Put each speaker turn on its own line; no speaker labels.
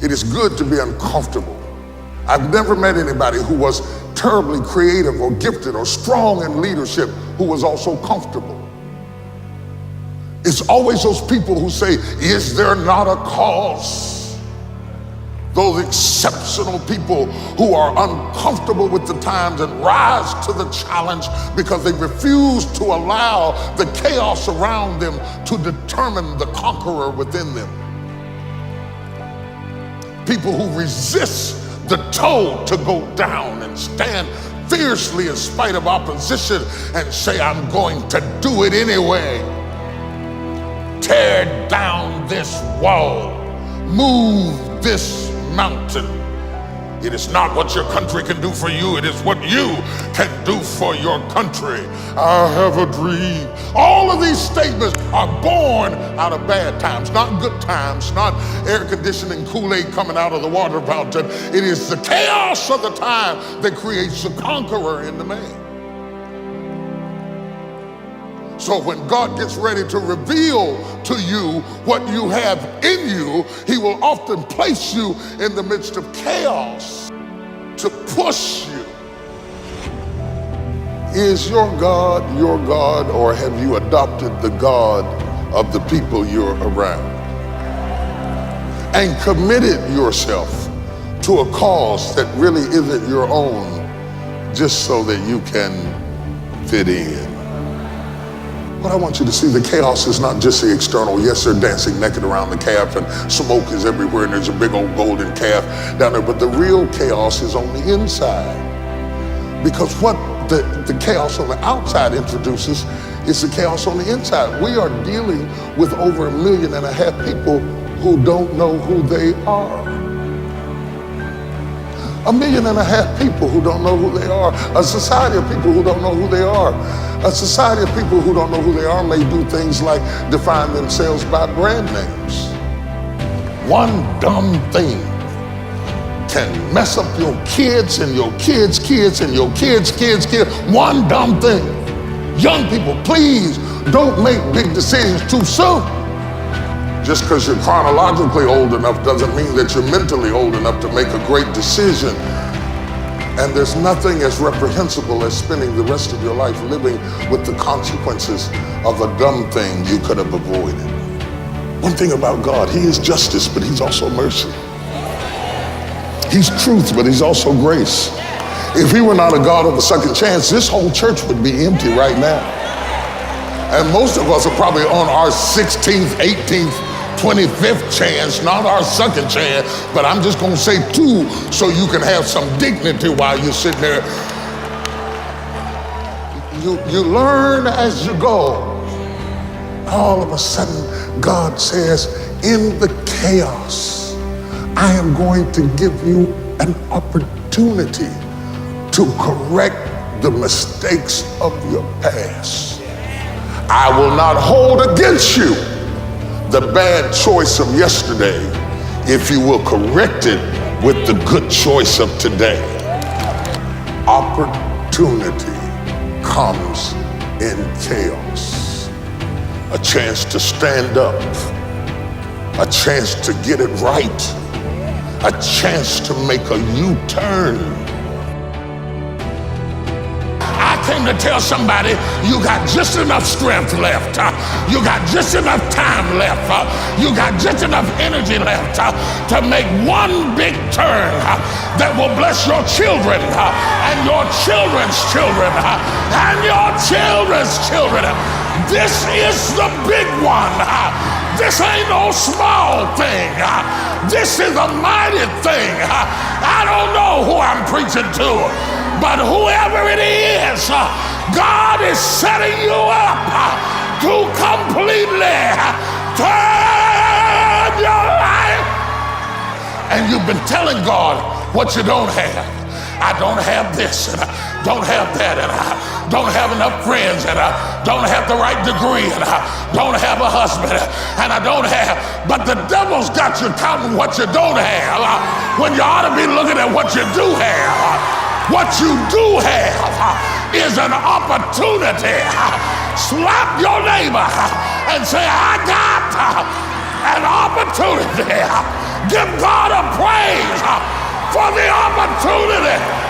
It is good to be uncomfortable. I've never met anybody who was terribly creative or gifted or strong in leadership who was also comfortable. It's always those people who say, is there not a cause? Those exceptional people who are uncomfortable with the times and rise to the challenge because they refuse to allow the chaos around them to determine the conqueror within them. People who resist the toe to go down and stand fiercely in spite of opposition and say, I'm going to do it anyway. Tear down this wall, move this mountain. It is not what your country can do for you, it is what you can do for your country. I have a dream. All of these statements are born out of bad times, not good times, not air conditioning Kool-Aid coming out of the water fountain. It is the chaos of the time that creates the conqueror in the man. So when God gets ready to reveal to you what you have in you, he will often place you in the midst of chaos to push you. Is your God, or have you adopted the God of the people you're around? And committed yourself to a cause that really isn't your own just so that you can fit in. But I want you to see the chaos is not just the external. Yes, they're dancing naked around the calf and smoke is everywhere and there's a big old golden calf down there. But the real chaos is on the inside. Because what the chaos on the outside introduces is the chaos on the inside. We are dealing with over 1.5 million people who don't know who they are. 1.5 million people who don't know who they are. A society of people who don't know who they are. A society of people who don't know who they are may do things like define themselves by brand names. One dumb thing can mess up your kids and your kids' kids and your kids' kids' kids. One dumb thing. Young people, please don't make big decisions too soon. Just because you're chronologically old enough doesn't mean that you're mentally old enough to make a great decision. And there's nothing as reprehensible as spending the rest of your life living with the consequences of a dumb thing you could have avoided. One thing about God, he is justice, but he's also mercy. He's truth, but he's also grace. If he were not a God of a second chance, this whole church would be empty right now. And most of us are probably on our 16th, 18th, 25th chance, not our second chance, but I'm just gonna say 2 so you can have some dignity while you're sitting there. You learn as you go. All of a sudden, God says, in the chaos, I am going to give you an opportunity to correct the mistakes of your past. I will not hold against you the bad choice of yesterday if you will correct it with the good choice of today. Opportunity comes in chaos. A chance to stand up, a chance to get it right, a chance to make a U-turn. I came to tell somebody you got just enough strength left. You got just enough time left. You got just enough energy left to make one big turn that will bless your children and your children's children and your children's children. This is the big one. This ain't no small thing. This is a mighty thing. I don't know who I'm preaching to, but whoever it is, God is setting you up to completely turn your life. And you've been telling God what you don't have. I don't have this, and I don't have that, and I don't have enough friends, and I don't have the right degree, and I don't have a husband, and I don't have, but the devil's got you counting what you don't have when you ought to be looking at what you do have. What you do have is an opportunity. Slap your neighbor and say, I got an opportunity. Give God a praise for the opportunity